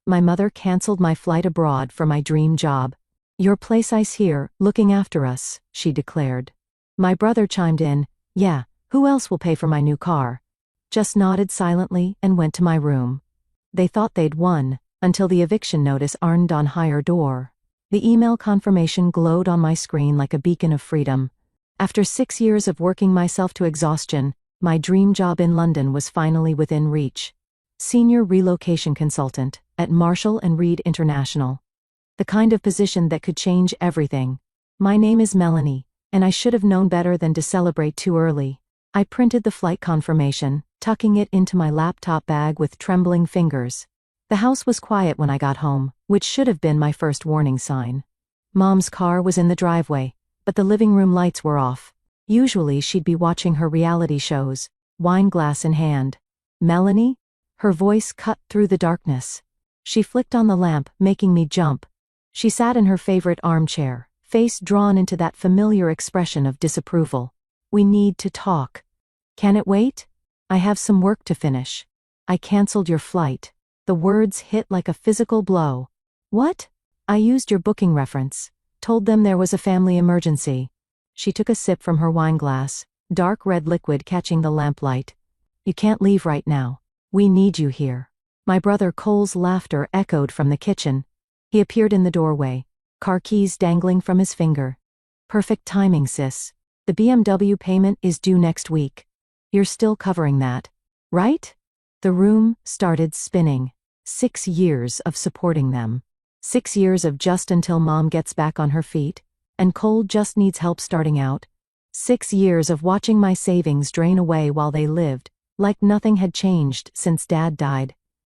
My mother canceled my flight abroad for my dream job. Your place is here, looking after us, she declared. My brother chimed in, yeah, who else will pay for my new car? Just nodded silently and went to my room. They thought they'd won, until the eviction notice arned on Hier door. The email confirmation glowed on my screen like a beacon of freedom. After 6 years of working myself to exhaustion, my dream job in London was finally within reach. Senior relocation consultant at Marshall & Reed International. The kind of position that could change everything. My name is Melanie, and I should have known better than to celebrate too early. I printed the flight confirmation, tucking it into my laptop bag with trembling fingers. The house was quiet when I got home, which should have been my first warning sign. Mom's car was in the driveway, but the living room lights were off. Usually she'd be watching her reality shows, wine glass in hand. Melanie? Her voice cut through the darkness. She flicked on the lamp, making me jump. She sat in her favorite armchair, face drawn into that familiar expression of disapproval. We need to talk. Can it wait? I have some work to finish. I canceled your flight. The words hit like a physical blow. What? I used your booking reference. Told them there was a family emergency. She took a sip from her wine glass, dark red liquid catching the lamplight. You can't leave right now. We need you here. My brother Cole's laughter echoed from the kitchen. He appeared in the doorway, car keys dangling from his finger. Perfect timing, sis. The BMW payment is due next week. You're still covering that, right? The room started spinning. 6 years of supporting them. 6 years of just until Mom gets back on her feet, and Cole just needs help starting out. 6 years of watching my savings drain away while they lived, like nothing had changed since Dad died.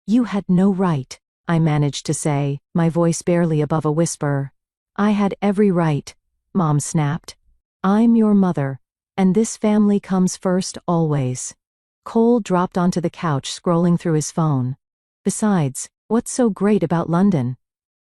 You had no right, I managed to say, my voice barely above a whisper. I had every right, Mom snapped. I'm your mother, and this family comes first always. Cole dropped onto the couch scrolling through his phone. Besides, what's so great about London?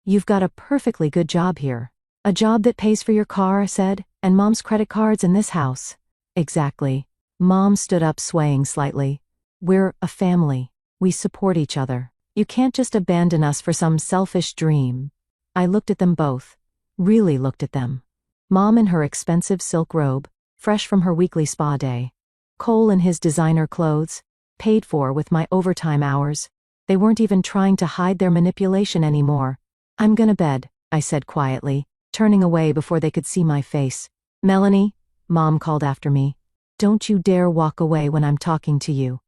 You've got a perfectly good job here. A job that pays for your car, I said, and Mom's credit cards in this house. Exactly. Mom stood up swaying slightly. We're a family. We support each other. You can't just abandon us for some selfish dream. I looked at them both. Really looked at them. Mom in her expensive silk robe, fresh from her weekly spa day. Cole in his designer clothes, paid for with my overtime hours. They weren't even trying to hide their manipulation anymore. I'm gonna bed, I said quietly, turning away before they could see my face. Melanie, Mom called after me. Don't you dare walk away when I'm talking to you.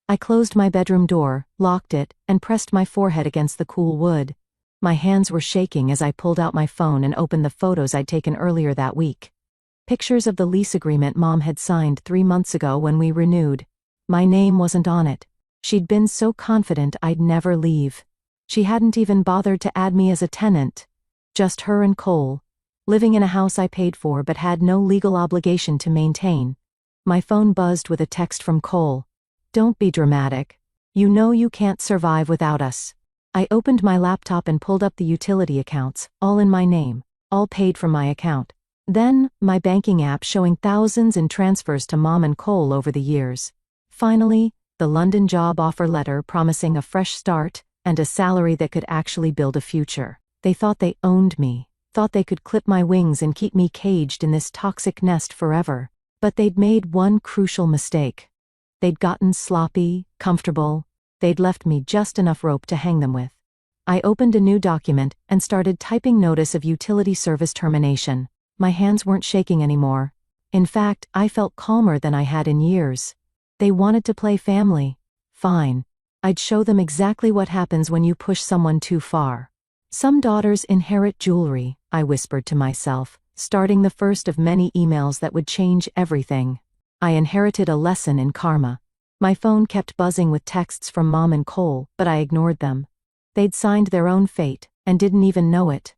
I closed my bedroom door, locked it, and pressed my forehead against the cool wood. My hands were shaking as I pulled out my phone and opened the photos I'd taken earlier that week. Pictures of the lease agreement Mom had signed 3 months ago when we renewed. My name wasn't on it. She'd been so confident I'd never leave. She hadn't even bothered to add me as a tenant. Just her and Cole, living in a house I paid for but had no legal obligation to maintain. My phone buzzed with a text from Cole. Don't be dramatic. You know you can't survive without us. I opened my laptop and pulled up the utility accounts, all in my name, all paid from my account. Then, my banking app showing thousands in transfers to Mom and Cole over the years. Finally, the London job offer letter promising a fresh start and a salary that could actually build a future. They thought they owned me, thought they could clip my wings and keep me caged in this toxic nest forever. But they'd made one crucial mistake. They'd gotten sloppy, comfortable. They'd left me just enough rope to hang them with. I opened a new document and started typing notice of utility service termination. My hands weren't shaking anymore. In fact, I felt calmer than I had in years. They wanted to play family. Fine. I'd show them exactly what happens when you push someone too far. Some daughters inherit jewelry, I whispered to myself, starting the first of many emails that would change everything. I inherited a lesson in karma. My phone kept buzzing with texts from Mom and Cole, but I ignored them. They'd signed their own fate, and didn't even know it.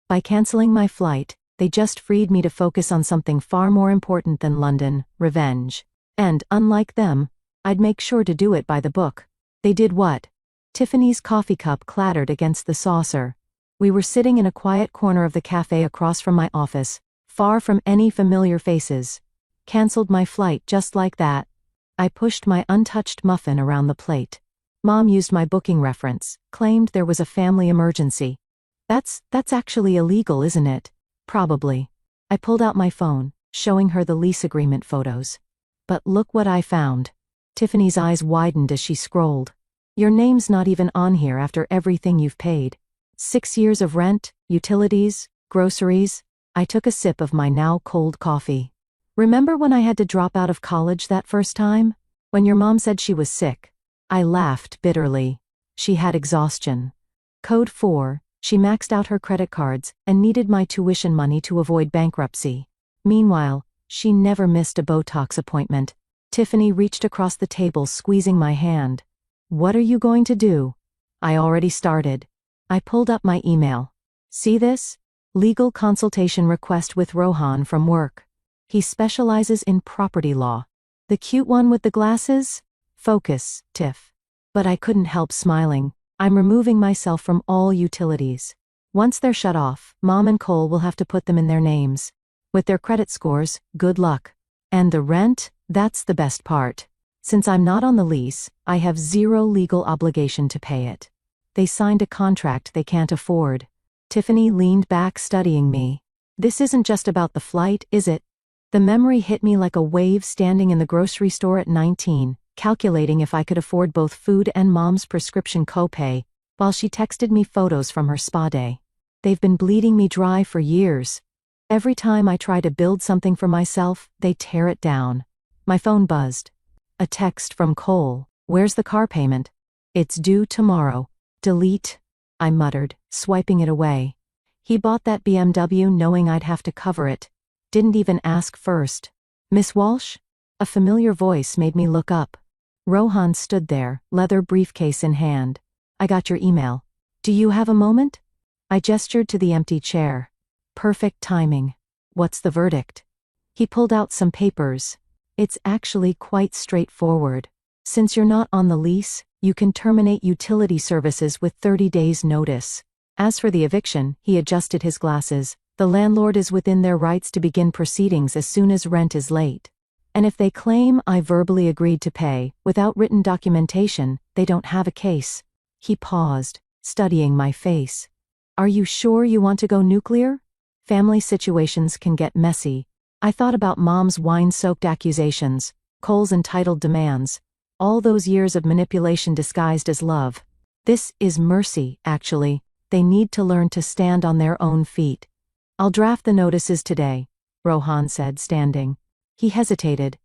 By canceling my flight, they just freed me to focus on something far more important than London, revenge. And, unlike them, I'd make sure to do it by the book. They did what? Tiffany's coffee cup clattered against the saucer. We were sitting in a quiet corner of the cafe across from my office, far from any familiar faces. Cancelled my flight just like that. I pushed my untouched muffin around the plate. Mom used my booking reference, claimed there was a family emergency. That's actually illegal, isn't it? Probably. I pulled out my phone, showing her the lease agreement photos. But look what I found. Tiffany's eyes widened as she scrolled. Your name's not even on here after everything you've paid. 6 years of rent, utilities, groceries. I took a sip of my now cold coffee. Remember when I had to drop out of college that first time? When your mom said she was sick? I laughed bitterly. She had exhaustion. Code 4, she maxed out her credit cards and needed my tuition money to avoid bankruptcy. Meanwhile, she never missed a Botox appointment. Tiffany reached across the table, squeezing my hand. What are you going to do? I already started. I pulled up my email. See this? Legal consultation request with Rohan from work. He specializes in property law. The cute one with the glasses? Focus, Tiff. But I couldn't help smiling. I'm removing myself from all utilities. Once they're shut off, Mom and Cole will have to put them in their names. With their credit scores, good luck. And the rent? That's the best part. Since I'm not on the lease, I have zero legal obligation to pay it. They signed a contract they can't afford. Tiffany leaned back, studying me. This isn't just about the flight, is it? The memory hit me like a wave standing in the grocery store at 19, calculating if I could afford both food and Mom's prescription copay, while she texted me photos from her spa day. They've been bleeding me dry for years. Every time I try to build something for myself, they tear it down. My phone buzzed. A text from Cole. Where's the car payment? It's due tomorrow. Delete. I muttered, swiping it away. He bought that BMW knowing I'd have to cover it. Didn't even ask first. Miss Walsh? A familiar voice made me look up. Rohan stood there, leather briefcase in hand. I got your email. Do you have a moment? I gestured to the empty chair. Perfect timing. What's the verdict? He pulled out some papers. It's actually quite straightforward. Since you're not on the lease, you can terminate utility services with 30 days' notice. As for the eviction, he adjusted his glasses. The landlord is within their rights to begin proceedings as soon as rent is late. And if they claim I verbally agreed to pay, without written documentation, they don't have a case. He paused, studying my face. Are you sure you want to go nuclear? Family situations can get messy. I thought about Mom's wine-soaked accusations, Cole's entitled demands, all those years of manipulation disguised as love. This is mercy, actually. They need to learn to stand on their own feet. I'll draft the notices today, Rohan said, standing. He hesitated.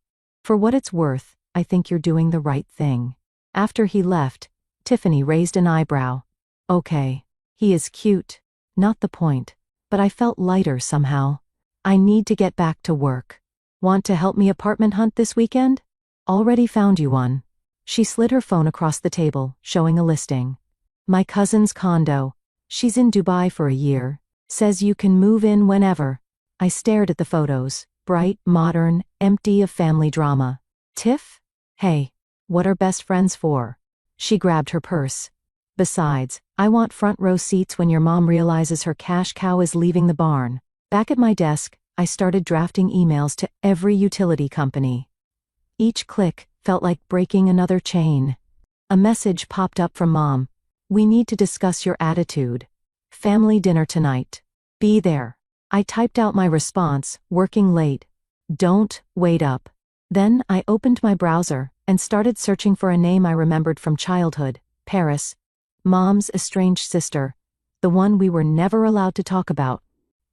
For what it's worth, I think you're doing the right thing. After he left, Tiffany raised an eyebrow. Okay. He is cute. Not the point. But I felt lighter somehow. I need to get back to work. Want to help me apartment hunt this weekend? Already found you one. She slid her phone across the table, showing a listing. My cousin's condo. She's in Dubai for a year. Says you can move in whenever. I stared at the photos. Bright, modern, empty of family drama. Tiff? Hey, what are best friends for? She grabbed her purse. Besides, I want front row seats when your mom realizes her cash cow is leaving the barn. Back at my desk, I started drafting emails to every utility company. Each click felt like breaking another chain. A message popped up from Mom. We need to discuss your attitude. Family dinner tonight. Be there. I typed out my response, working late. Don't wait up. Then I opened my browser and started searching for a name I remembered from childhood. Paris. Mom's estranged sister. The one we were never allowed to talk about.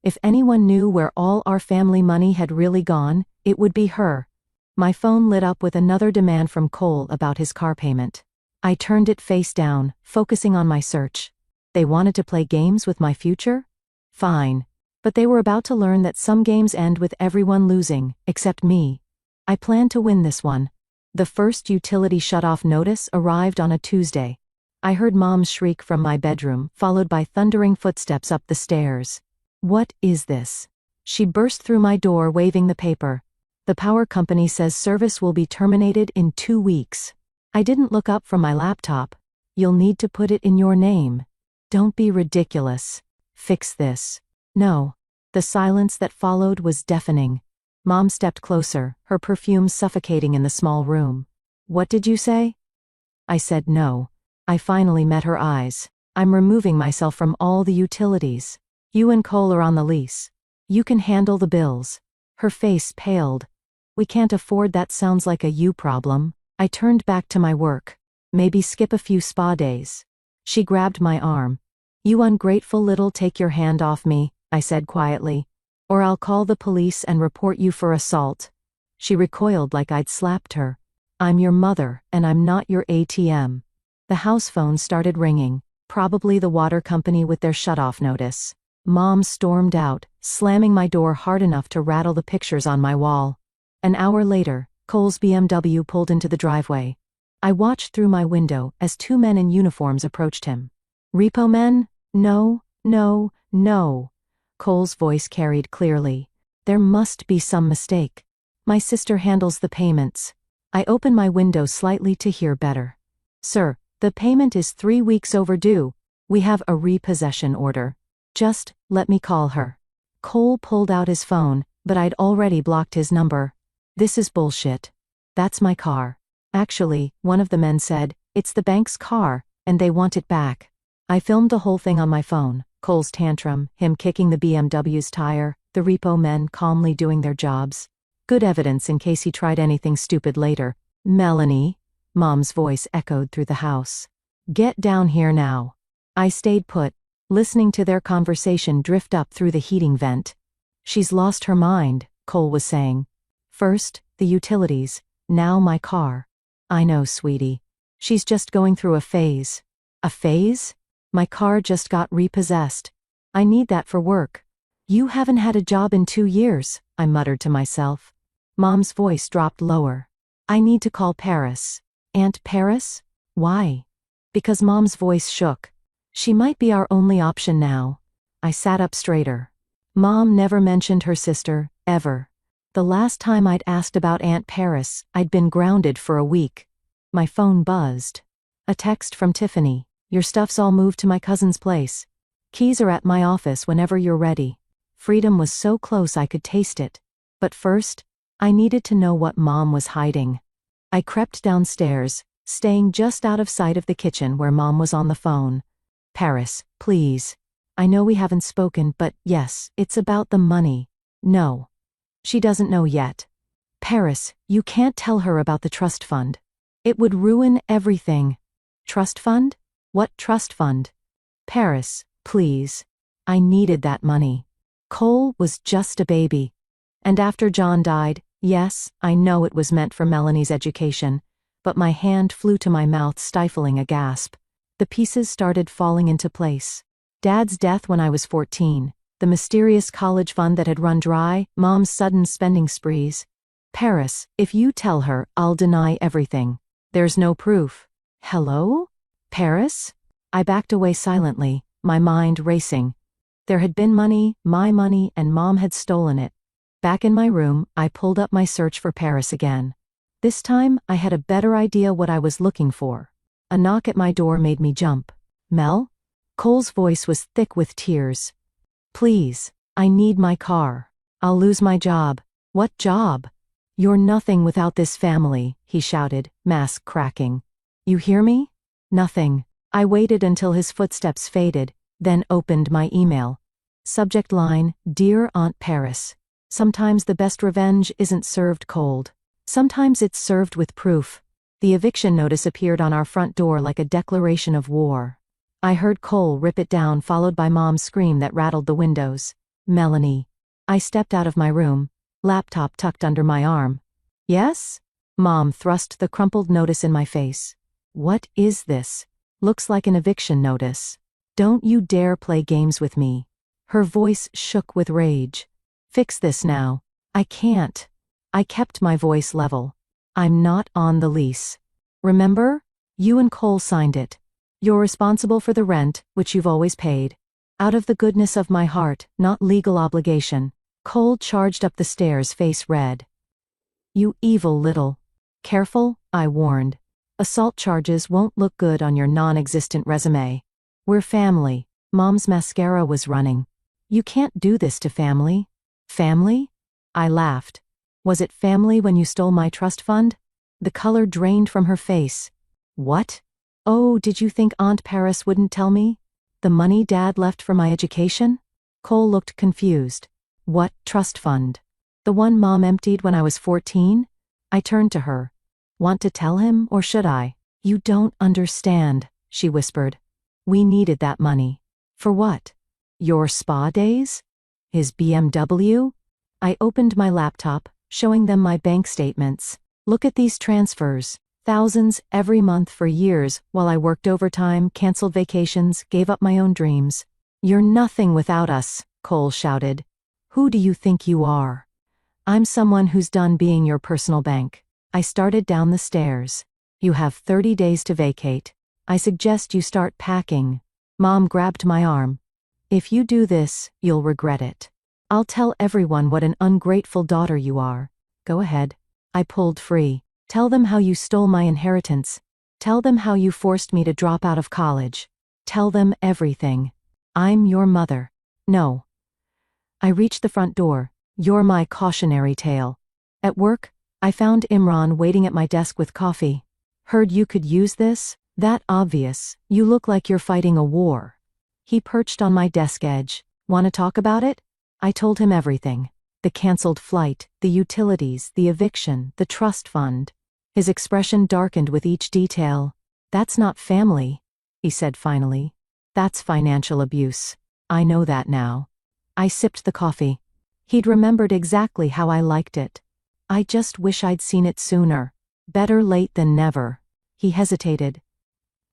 If anyone knew where all our family money had really gone, it would be her. My phone lit up with another demand from Cole about his car payment. I turned it face down, focusing on my search. They wanted to play games with my future? Fine. But they were about to learn that some games end with everyone losing, except me. I planned to win this one. The first utility shut-off notice arrived on a Tuesday. I heard Mom's shriek from my bedroom, followed by thundering footsteps up the stairs. What is this? She burst through my door, waving the paper. The power company says service will be terminated in 2 weeks. I didn't look up from my laptop. You'll need to put it in your name. Don't be ridiculous. Fix this. No. The silence that followed was deafening. Mom stepped closer, her perfume suffocating in the small room. What did you say? I said no. I finally met her eyes. I'm removing myself from all the utilities. You and Cole are on the lease. You can handle the bills. Her face paled. We can't afford that. Sounds like a you problem. I turned back to my work. Maybe skip a few spa days. She grabbed my arm. You ungrateful little, take your hand off me, I said quietly. Or I'll call the police and report you for assault. She recoiled like I'd slapped her. I'm your mother, and I'm not your ATM. The house phone started ringing, probably the water company with their shutoff notice. Mom stormed out, slamming my door hard enough to rattle the pictures on my wall. An hour later, Cole's BMW pulled into the driveway. I watched through my window as two men in uniforms approached him. Repo men? No, no, no. Cole's voice carried clearly. There must be some mistake. My sister handles the payments. I open my window slightly to hear better. Sir, the payment is 3 weeks overdue. We have a repossession order. Just let me call her. Cole pulled out his phone, but I'd already blocked his number. This is bullshit. That's my car. Actually, one of the men said, it's the bank's car, and they want it back. I filmed the whole thing on my phone. Cole's tantrum, him kicking the BMW's tire, the repo men calmly doing their jobs. Good evidence in case he tried anything stupid later. Melanie? Mom's voice echoed through the house. Get down here now. I stayed put, listening to their conversation drift up through the heating vent. She's lost her mind, Cole was saying. First, the utilities, now my car. I know, sweetie. She's just going through a phase. A phase? My car just got repossessed. I need that for work. You haven't had a job in 2 years, I muttered to myself. Mom's voice dropped lower. I need to call Paris. Aunt Paris? Why? Because Mom's voice shook. She might be our only option now. I sat up straighter. Mom never mentioned her sister, ever. The last time I'd asked about Aunt Paris, I'd been grounded for a week. My phone buzzed. A text from Tiffany. Your stuff's all moved to my cousin's place. Keys are at my office whenever you're ready. Freedom was so close I could taste it. But first, I needed to know what Mom was hiding. I crept downstairs, staying just out of sight of the kitchen where Mom was on the phone. Paris, please. I know we haven't spoken, but yes, it's about the money. No. She doesn't know yet. Paris, you can't tell her about the trust fund. It would ruin everything. Trust fund? What trust fund? Paris, please. I needed that money. Cole was just a baby. And after John died, yes, I know it was meant for Melanie's education, but my hand flew to my mouth, stifling a gasp. The pieces started falling into place. Dad's death when I was 14, the mysterious college fund that had run dry, Mom's sudden spending sprees. Paris, if you tell her, I'll deny everything. There's no proof. Hello? Paris? I backed away silently, my mind racing. There had been money, my money, and Mom had stolen it. Back in my room, I pulled up my search for Paris again. This time, I had a better idea what I was looking for. A knock at my door made me jump. Mel? Cole's voice was thick with tears. Please, I need my car. I'll lose my job. What job? You're nothing without this family, he shouted, mask cracking. You hear me? Nothing. I waited until his footsteps faded, then opened my email. Subject line, Dear Aunt Paris. Sometimes the best revenge isn't served cold. Sometimes it's served with proof. The eviction notice appeared on our front door like a declaration of war. I heard Cole rip it down, followed by Mom's scream that rattled the windows. Melanie. I stepped out of my room, laptop tucked under my arm. Yes? Mom thrust the crumpled notice in my face. What is this? Looks like an eviction notice. Don't you dare play games with me. Her voice shook with rage. Fix this now. I can't. I kept my voice level. I'm not on the lease. Remember? You and Cole signed it. You're responsible for the rent, which you've always paid. Out of the goodness of my heart, not legal obligation. Cole charged up the stairs, face red. You evil little. Careful, I warned. Assault charges won't look good on your non-existent resume. We're family. Mom's mascara was running. You can't do this to family. Family? I laughed. Was it family when you stole my trust fund? The color drained from her face. What? Oh, did you think Aunt Paris wouldn't tell me? The money Dad left for my education? Cole looked confused. What trust fund? The one Mom emptied when I was 14? I turned to her. Want to tell him, or should I? You don't understand, she whispered. We needed that money. For what? Your spa days? His BMW? I opened my laptop, showing them my bank statements. Look at these transfers. Thousands every month for years, while I worked overtime, canceled vacations, gave up my own dreams. You're nothing without us, Cole shouted. Who do you think you are? I'm someone who's done being your personal bank. I started down the stairs. You have 30 days to vacate. I suggest you start packing. Mom grabbed my arm. If you do this, you'll regret it. I'll tell everyone what an ungrateful daughter you are. Go ahead. I pulled free. Tell them how you stole my inheritance. Tell them how you forced me to drop out of college. Tell them everything. I'm your mother. No. I reached the front door. You're my cautionary tale. At work, I found Imran waiting at my desk with coffee. Heard you could use this? That obvious. You look like you're fighting a war. He perched on my desk edge. Want to talk about it? I told him everything. The canceled flight, the utilities, the eviction, the trust fund. His expression darkened with each detail. That's not family, he said finally. That's financial abuse. I know that now. I sipped the coffee. He'd remembered exactly how I liked it. I just wish I'd seen it sooner. Better late than never. He hesitated.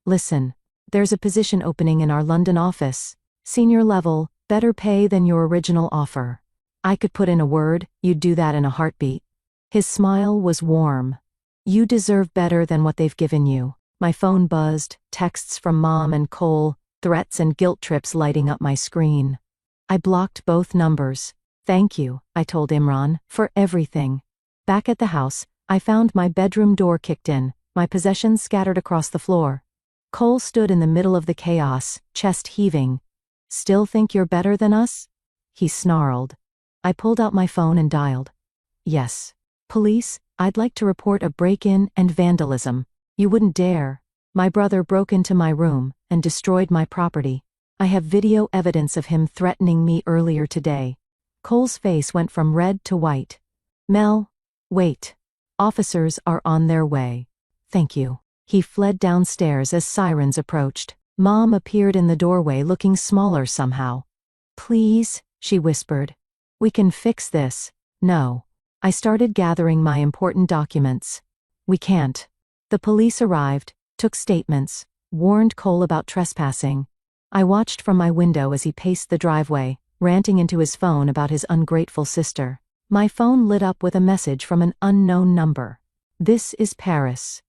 Listen, there's a position opening in our London office. Senior level, better pay than your original offer. I could put in a word, you'd do that in a heartbeat. His smile was warm. You deserve better than what they've given you. My phone buzzed, texts from Mom and Cole, threats and guilt trips lighting up my screen. I blocked both numbers. Thank you, I told Imran, for everything. Back at the house, I found my bedroom door kicked in, my possessions scattered across the floor. Cole stood in the middle of the chaos, chest heaving. Still think you're better than us? He snarled. I pulled out my phone and dialed. Yes. Police, I'd like to report a break-in and vandalism. You wouldn't dare. My brother broke into my room and destroyed my property. I have video evidence of him threatening me earlier today. Cole's face went from red to white. Mel, wait. Officers are on their way. Thank you. He fled downstairs as sirens approached. Mom appeared in the doorway looking smaller somehow. Please, she whispered. We can fix this. No. I started gathering my important documents. We can't. The police arrived, took statements, warned Cole about trespassing. I watched from my window as he paced the driveway, ranting into his phone about his ungrateful sister. My phone lit up with a message from an unknown number. This is Paris.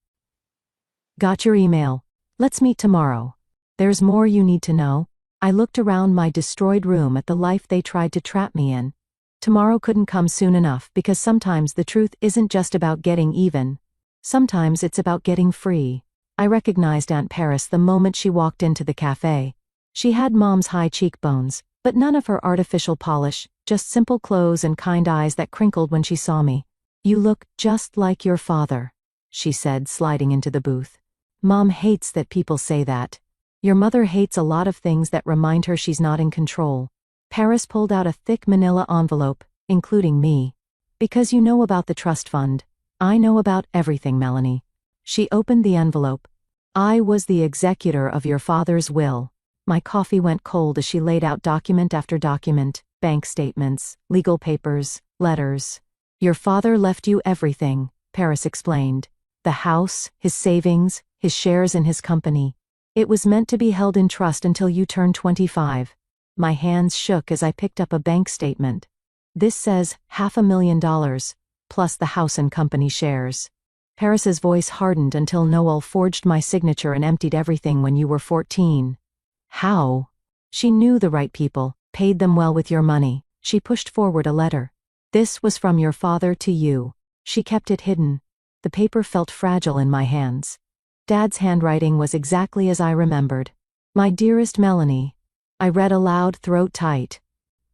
Got your email. Let's meet tomorrow. There's more you need to know. I looked around my destroyed room at the life they tried to trap me in. Tomorrow couldn't come soon enough because sometimes the truth isn't just about getting even. Sometimes it's about getting free. I recognized Aunt Paris the moment she walked into the cafe. She had Mom's high cheekbones, but none of her artificial polish, just simple clothes and kind eyes that crinkled when she saw me. You look just like your father, she said, sliding into the booth. Mom hates that people say that. Your mother hates a lot of things that remind her she's not in control. Paris pulled out a thick manila envelope, including me. Because you know about the trust fund. I know about everything, Melanie. She opened the envelope. I was the executor of your father's will. My coffee went cold as she laid out document after document, bank statements, legal papers, letters. Your father left you everything, Paris explained. The house, his savings, his shares in his company. It was meant to be held in trust until you turned 25. My hands shook as I picked up a bank statement. This says $500,000, plus the house and company shares. Paris's voice hardened until Noel forged my signature and emptied everything when you were 14. How? She knew the right people, paid them well with your money. She pushed forward a letter. This was from your father to you. She kept it hidden. The paper felt fragile in my hands. Dad's handwriting was exactly as I remembered. My dearest Melanie. I read aloud, throat tight.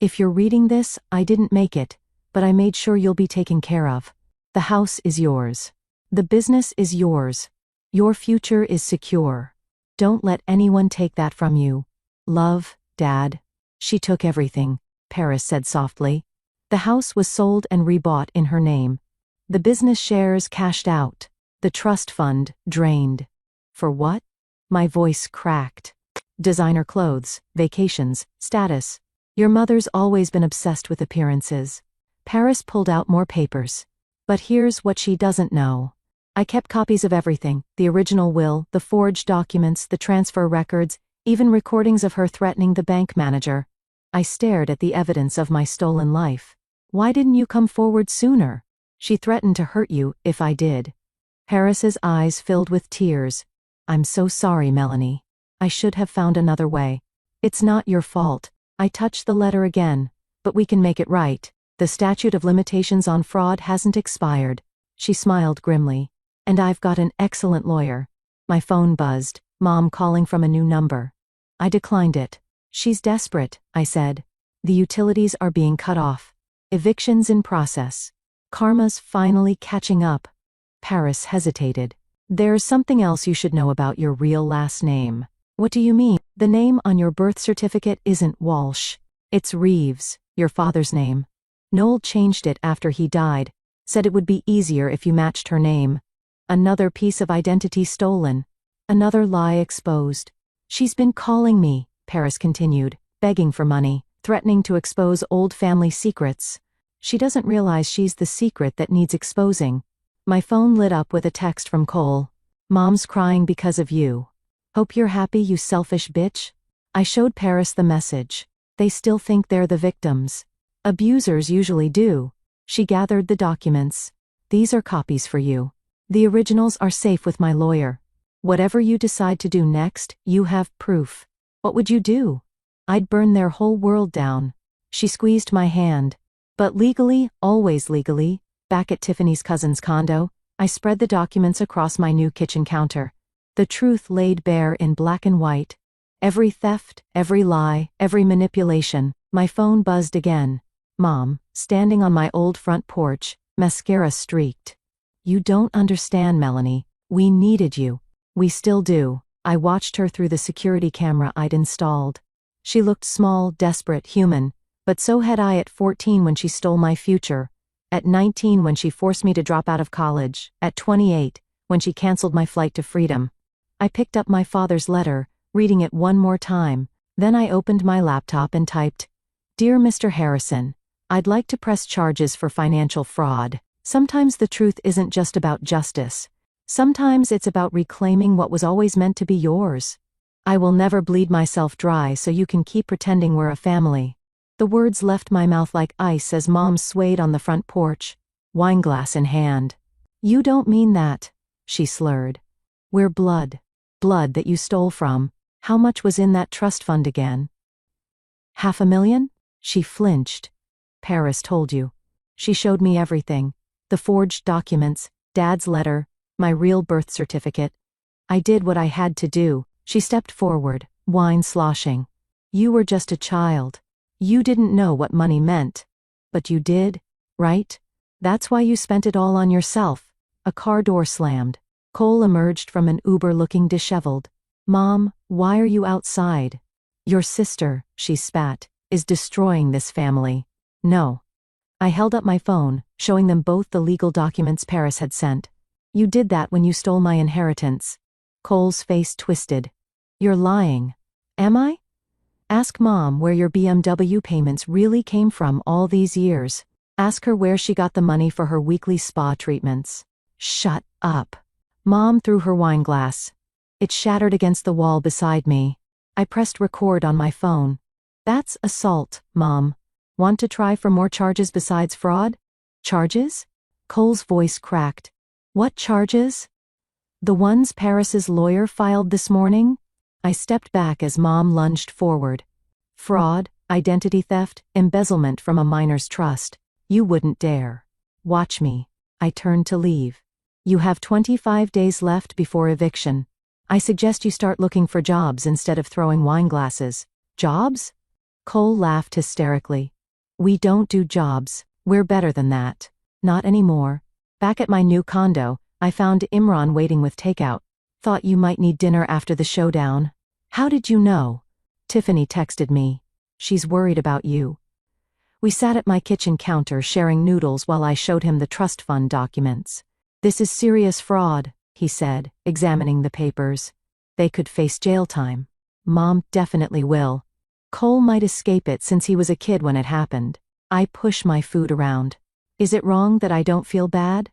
If you're reading this, I didn't make it, but I made sure you'll be taken care of. The house is yours. The business is yours. Your future is secure. Don't let anyone take that from you. Love, Dad. She took everything, Paris said softly. The house was sold and rebought in her name. The business shares cashed out. The trust fund drained. For what? My voice cracked. Designer clothes, vacations, status. Your mother's always been obsessed with appearances. Paris pulled out more papers. But here's what she doesn't know. I kept copies of everything, the original will, the forged documents, the transfer records, even recordings of her threatening the bank manager. I stared at the evidence of my stolen life. Why didn't you come forward sooner? She threatened to hurt you if I did. Paris's eyes filled with tears. I'm so sorry, Melanie. I should have found another way. It's not your fault. I touched the letter again. But we can make it right. The statute of limitations on fraud hasn't expired. She smiled grimly. And I've got an excellent lawyer. My phone buzzed, Mom calling from a new number. I declined it. She's desperate, I said. The utilities are being cut off. Eviction's in process. Karma's finally catching up. Paris hesitated. There's something else you should know about your real last name. What do you mean? The name on your birth certificate isn't Walsh. It's Reeves, your father's name. Noel changed it after he died, said it would be easier if you matched her name. Another piece of identity stolen. Another lie exposed. She's been calling me, Paris continued, begging for money, threatening to expose old family secrets. She doesn't realize she's the secret that needs exposing. My phone lit up with a text from Cole. Mom's crying because of you. Hope you're happy, you selfish bitch. I showed Paris the message. They still think they're the victims. Abusers usually do. She gathered the documents. These are copies for you. The originals are safe with my lawyer. Whatever you decide to do next, you have proof. What would you do? I'd burn their whole world down. She squeezed my hand. But legally, always legally, back at Tiffany's cousin's condo, I spread the documents across my new kitchen counter. The truth laid bare in black and white. Every theft, every lie, every manipulation. My phone buzzed again. Mom, standing on my old front porch, mascara streaked. You don't understand, Melanie. We needed you. We still do. I watched her through the security camera I'd installed. She looked small, desperate, human, but so had I at 14 when she stole my future, at 19 when she forced me to drop out of college, at 28 when she canceled my flight to freedom. I picked up my father's letter, reading it one more time, then I opened my laptop and typed, Dear Mr. Harrison, I'd like to press charges for financial fraud. Sometimes the truth isn't just about justice. Sometimes it's about reclaiming what was always meant to be yours. I will never bleed myself dry so you can keep pretending we're a family. The words left my mouth like ice as Mom swayed on the front porch, wineglass in hand. You don't mean that, she slurred. We're blood. Blood that you stole from. How much was in that trust fund again? $500,000? She flinched. Paris told you. She showed me everything. The forged documents, Dad's letter, my real birth certificate. I did what I had to do. She stepped forward, wine sloshing. You were just a child. You didn't know what money meant. But you did, right? That's why you spent it all on yourself. A car door slammed. Cole emerged from an Uber looking disheveled. Mom, why are you outside? Your sister, she spat, is destroying this family. No. I held up my phone, showing them both the legal documents Paris had sent. You did that when you stole my inheritance. Cole's face twisted. You're lying. Am I? Ask Mom where your BMW payments really came from all these years. Ask her where she got the money for her weekly spa treatments. Shut up. Mom threw her wineglass. It shattered against the wall beside me. I pressed record on my phone. That's assault, Mom. Want to try for more charges besides fraud? Charges? Cole's voice cracked. What charges? The ones Paris's lawyer filed this morning? I stepped back as Mom lunged forward. Fraud, identity theft, embezzlement from a minor's trust. You wouldn't dare. Watch me. I turned to leave. You have 25 days left before eviction. I suggest you start looking for jobs instead of throwing wine glasses. Jobs? Cole laughed hysterically. We don't do jobs. We're better than that. Not anymore. Back at my new condo, I found Imran waiting with takeout. thought you might need dinner after the showdown. How did you know? Tiffany texted me. She's worried about you. We sat at my kitchen counter sharing noodles while I showed him the trust fund documents. This is serious fraud, he said, examining the papers. They could face jail time. Mom definitely will. Cole might escape it since he was a kid when it happened. I push my food around. Is it wrong that I don't feel bad?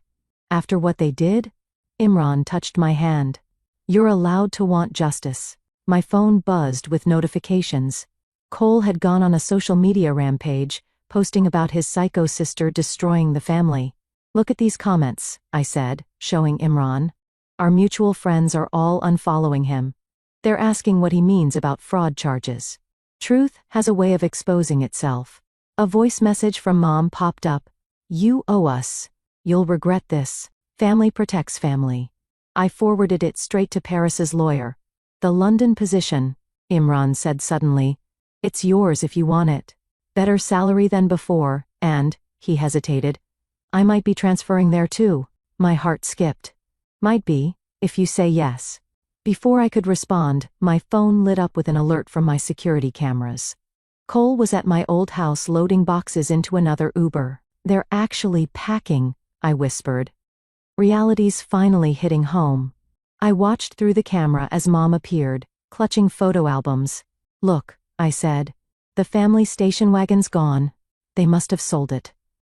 After what they did? Imran touched my hand. You're allowed to want justice. My phone buzzed with notifications. Cole had gone on a social media rampage, posting about his psycho sister destroying the family. Look at these comments, I said, showing Imran. Our mutual friends are all unfollowing him. They're asking what he means about fraud charges. Truth has a way of exposing itself. A voice message from Mom popped up. You owe us. You'll regret this. Family protects family. I forwarded it straight to Paris's lawyer. The London position, Imran said suddenly. It's yours if you want it. Better salary than before, and, he hesitated, I might be transferring there too. My heart skipped. Might be, if you say yes. Before I could respond, my phone lit up with an alert from my security cameras. Cole was at my old house loading boxes into another Uber. They're actually packing, I whispered. Reality's finally hitting home. I watched through the camera as Mom appeared, clutching photo albums. Look, I said. The family station wagon's gone. They must have sold it.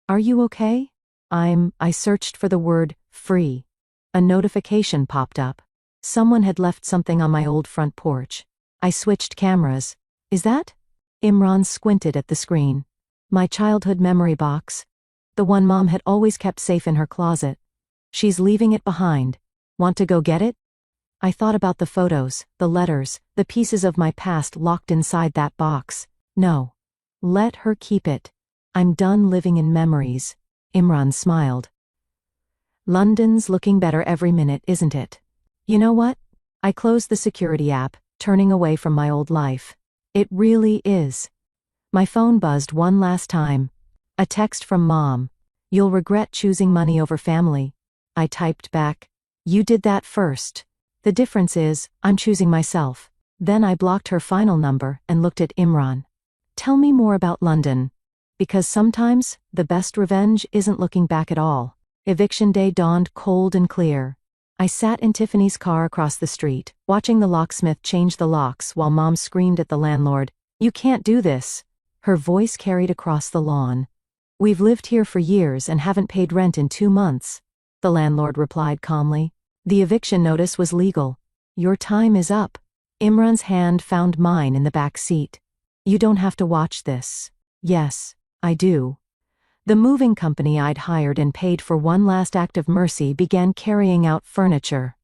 Are you okay? I searched for the word, free. A notification popped up. Someone had left something on my old front porch. I switched cameras. Is that? Imran squinted at the screen. My childhood memory box. The one Mom had always kept safe in her closet. She's leaving it behind. Want to go get it? I thought about the photos, the letters, the pieces of my past locked inside that box. No. Let her keep it. I'm done living in memories. Imran smiled. London's looking better every minute, isn't it? You know what? I closed the security app, turning away from my old life. It really is. My phone buzzed one last time. A text from Mom. You'll regret choosing money over family. I typed back. You did that first. The difference is, I'm choosing myself. Then I blocked her final number and looked at Imran. Tell me more about London. Because sometimes, the best revenge isn't looking back at all. Eviction day dawned cold and clear. I sat in Tiffany's car across the street, watching the locksmith change the locks while Mom screamed at the landlord, You can't do this. Her voice carried across the lawn. We've lived here for years and haven't paid rent in 2 months. The landlord replied calmly. The eviction notice was legal. Your time is up. Imran's hand found mine in the back seat. You don't have to watch this. Yes, I do. The moving company I'd hired and paid for one last act of mercy began carrying out furniture.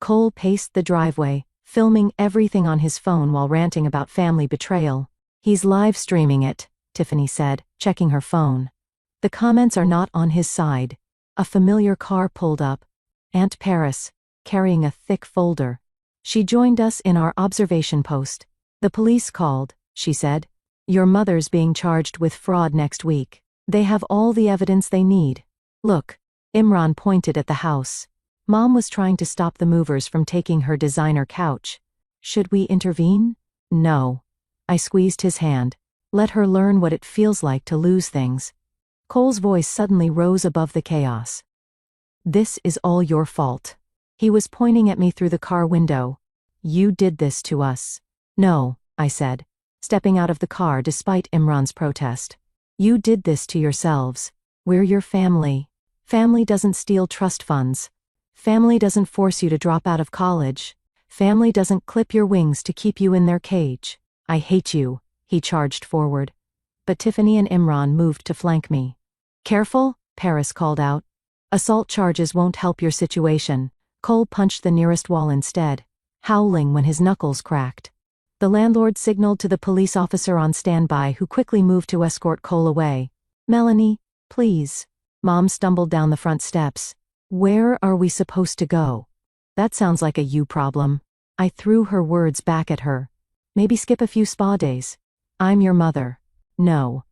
Cole paced the driveway, filming everything on his phone while ranting about family betrayal. He's live streaming it, Tiffany said, checking her phone. The comments are not on his side. A familiar car pulled up. Aunt Paris, carrying a thick folder. She joined us in our observation post. The police called, she said. Your mother's being charged with fraud next week. They have all the evidence they need. Look, Imran pointed at the house. Mom was trying to stop the movers from taking her designer couch. Should we intervene? No. I squeezed his hand. Let her learn what it feels like to lose things. Cole's voice suddenly rose above the chaos. This is all your fault. He was pointing at me through the car window. You did this to us. No, I said, stepping out of the car despite Imran's protest. You did this to yourselves. We're your family. Family doesn't steal trust funds. Family doesn't force you to drop out of college. Family doesn't clip your wings to keep you in their cage. I hate you, he charged forward. But Tiffany and Imran moved to flank me. Careful, Paris called out. Assault charges won't help your situation. Cole punched the nearest wall instead, howling when his knuckles cracked. The landlord signaled to the police officer on standby who quickly moved to escort Cole away. Melanie, please. Mom stumbled down the front steps. Where are we supposed to go? That sounds like a you problem. I threw her words back at her. Maybe skip a few spa days. I'm your mother. No.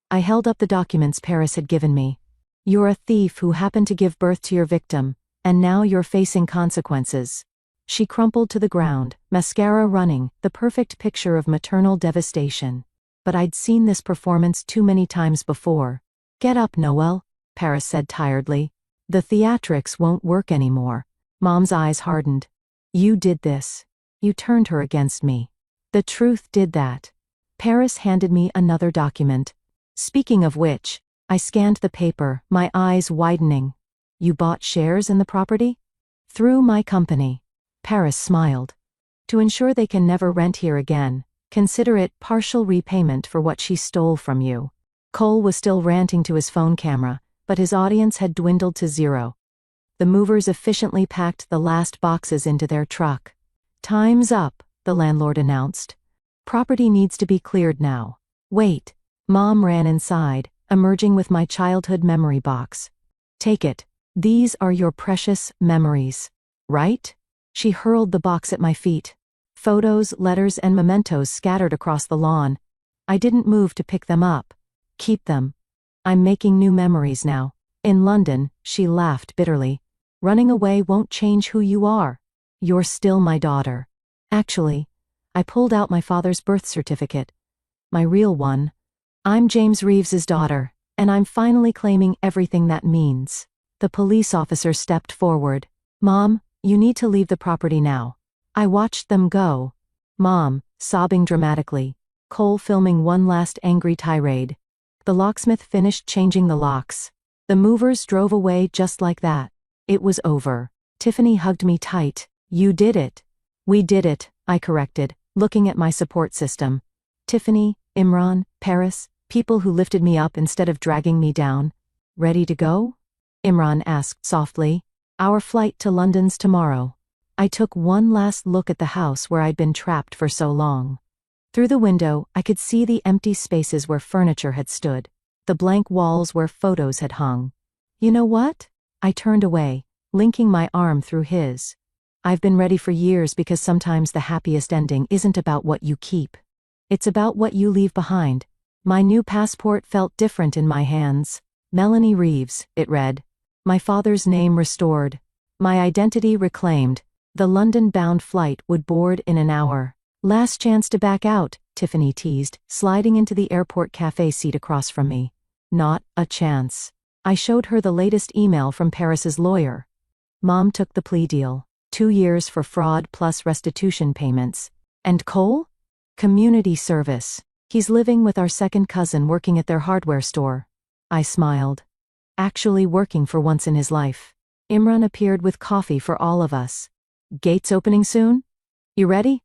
I held up the documents Paris had given me. You're a thief who happened to give birth to your victim, and now you're facing consequences. She crumpled to the ground, mascara running, the perfect picture of maternal devastation. But I'd seen this performance too many times before. Get up, Noelle, Paris said tiredly. The theatrics won't work anymore. Mom's eyes hardened. You did this. You turned her against me. The truth did that. Paris handed me another document. Speaking of which, I scanned the paper, my eyes widening. You bought shares in the property? Through my company. Paris smiled. To ensure they can never rent here again, consider it partial repayment for what she stole from you. Cole was still ranting to his phone camera, but his audience had dwindled to zero. The movers efficiently packed the last boxes into their truck. Time's up, the landlord announced. Property needs to be cleared now. Wait. Mom ran inside, emerging with my childhood memory box. Take it. These are your precious memories. Right? She hurled the box at my feet. Photos, letters, and mementos scattered across the lawn. I didn't move to pick them up. Keep them. I'm making new memories now. In London, she laughed bitterly. Running away won't change who you are. You're still my daughter. Actually, I pulled out my father's birth certificate. My real one. I'm James Reeves's daughter, and I'm finally claiming everything that means. The police officer stepped forward. Mom, you need to leave the property now. I watched them go. Mom, sobbing dramatically. Cole filming one last angry tirade. The locksmith finished changing the locks. The movers drove away just like that. It was over. Tiffany hugged me tight. You did it. We did it, I corrected, looking at my support system. Tiffany, Imran, Paris, people who lifted me up instead of dragging me down. Ready to go? Imran asked softly. Our flight to London's tomorrow. I took one last look at the house where I'd been trapped for so long. Through the window, I could see the empty spaces where furniture had stood, the blank walls where photos had hung. You know what? I turned away, linking my arm through his. I've been ready for years because sometimes the happiest ending isn't about what you keep. It's about what you leave behind. My new passport felt different in my hands. Melanie Reeves, it read. My father's name restored. My identity reclaimed. The London-bound flight would board in an hour. Last chance to back out, Tiffany teased, sliding into the airport cafe seat across from me. Not a chance. I showed her the latest email from Paris's lawyer. Mom took the plea deal. 2 years for fraud plus restitution payments. And Cole? Community service. He's living with our second cousin working at their hardware store. I smiled. Actually working for once in his life. Imran appeared with coffee for all of us. Gates opening soon? You ready?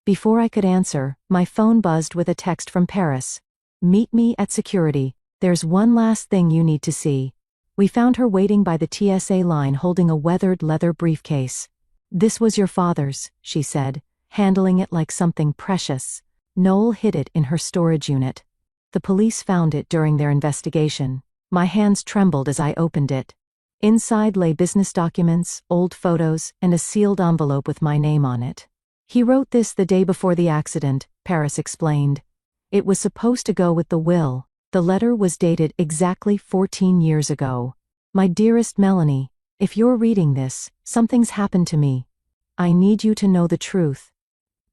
Before I could answer, my phone buzzed with a text from Paris. Meet me at security. There's one last thing you need to see. We found her waiting by the TSA line holding a weathered leather briefcase. This was your father's, she said, handling it like something precious. Noel hid it in her storage unit. The police found it during their investigation. My hands trembled as I opened it. Inside lay business documents, old photos, and a sealed envelope with my name on it. He wrote this the day before the accident, Paris explained. It was supposed to go with the will. The letter was dated exactly 14 years ago. My dearest Melanie, if you're reading this, something's happened to me. I need you to know the truth.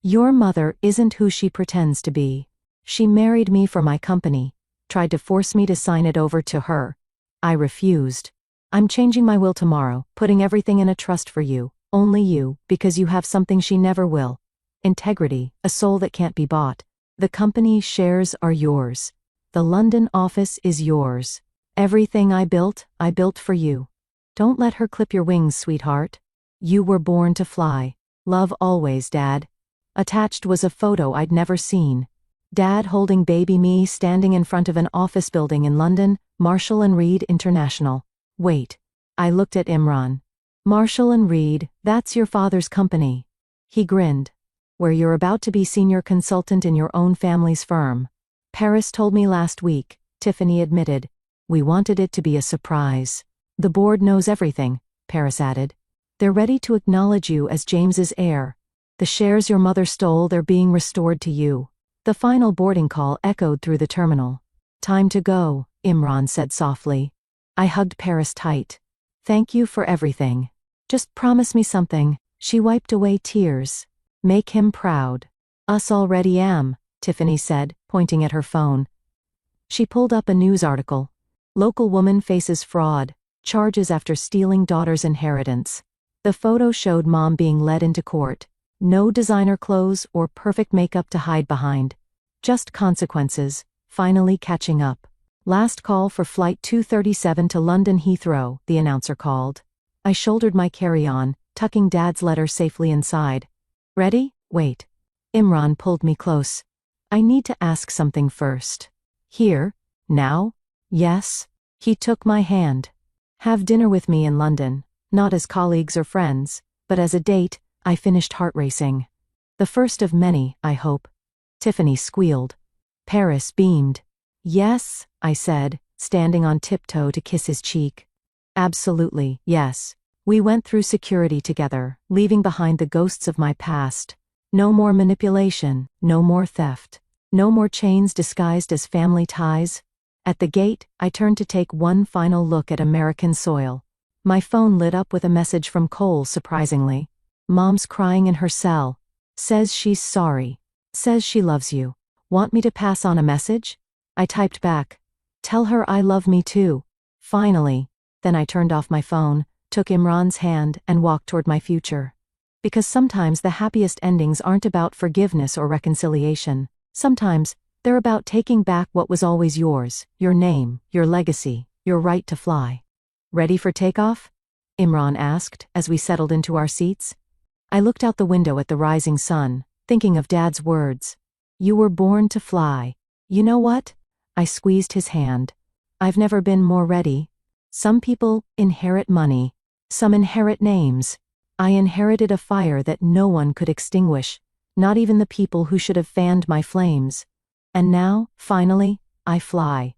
Your mother isn't who she pretends to be. She married me for my company, tried to force me to sign it over to her. I refused. I'm changing my will tomorrow, putting everything in a trust for you, only you, because you have something she never will. Integrity, a soul that can't be bought. The company shares are yours. The London office is yours. Everything I built for you. Don't let her clip your wings, sweetheart. You were born to fly. Love always, Dad. Attached was a photo I'd never seen. Dad holding baby me standing in front of an office building in London, Marshall and Reed International. Wait. I looked at Imran. Marshall and Reed, that's your father's company. He grinned. Where you're about to be senior consultant in your own family's firm. Paris told me last week, Tiffany admitted. We wanted it to be a surprise. The board knows everything, Paris added. They're ready to acknowledge you as James's heir. The shares your mother stole, they're being restored to you. The final boarding call echoed through the terminal. Time to go, Imran said softly. I hugged Paris tight. Thank you for everything. Just promise me something. She wiped away tears. Make him proud. Us already am, Tiffany said, pointing at her phone. She pulled up a news article. Local woman faces fraud, charges after stealing daughter's inheritance. The photo showed mom being led into court. No designer clothes or perfect makeup to hide behind. Just consequences, finally catching up. Last call for Flight 237 to London Heathrow, the announcer called. I shouldered my carry-on, tucking Dad's letter safely inside. Ready? Wait. Imran pulled me close. I need to ask something first. Here? Now? Yes? He took my hand. Have dinner with me in London, not as colleagues or friends, but as a date. I finished heart racing. The first of many, I hope. Tiffany squealed. Paris beamed. Yes, I said, standing on tiptoe to kiss his cheek. Absolutely, yes. We went through security together, leaving behind the ghosts of my past. No more manipulation, no more theft. No more chains disguised as family ties. At the gate, I turned to take one final look at American soil. My phone lit up with a message from Cole, surprisingly. Mom's crying in her cell. Says she's sorry. Says she loves you. Want me to pass on a message? I typed back. Tell her I love me too. Finally. Then I turned off my phone, took Imran's hand, and walked toward my future. Because sometimes the happiest endings aren't about forgiveness or reconciliation. Sometimes, they're about taking back what was always yours, your name, your legacy, your right to fly. Ready for takeoff? Imran asked, as we settled into our seats. I looked out the window at the rising sun, thinking of Dad's words. You were born to fly. You know what? I squeezed his hand. I've never been more ready. Some people inherit money. Some inherit names. I inherited a fire that no one could extinguish, not even the people who should have fanned my flames. And now, finally, I fly.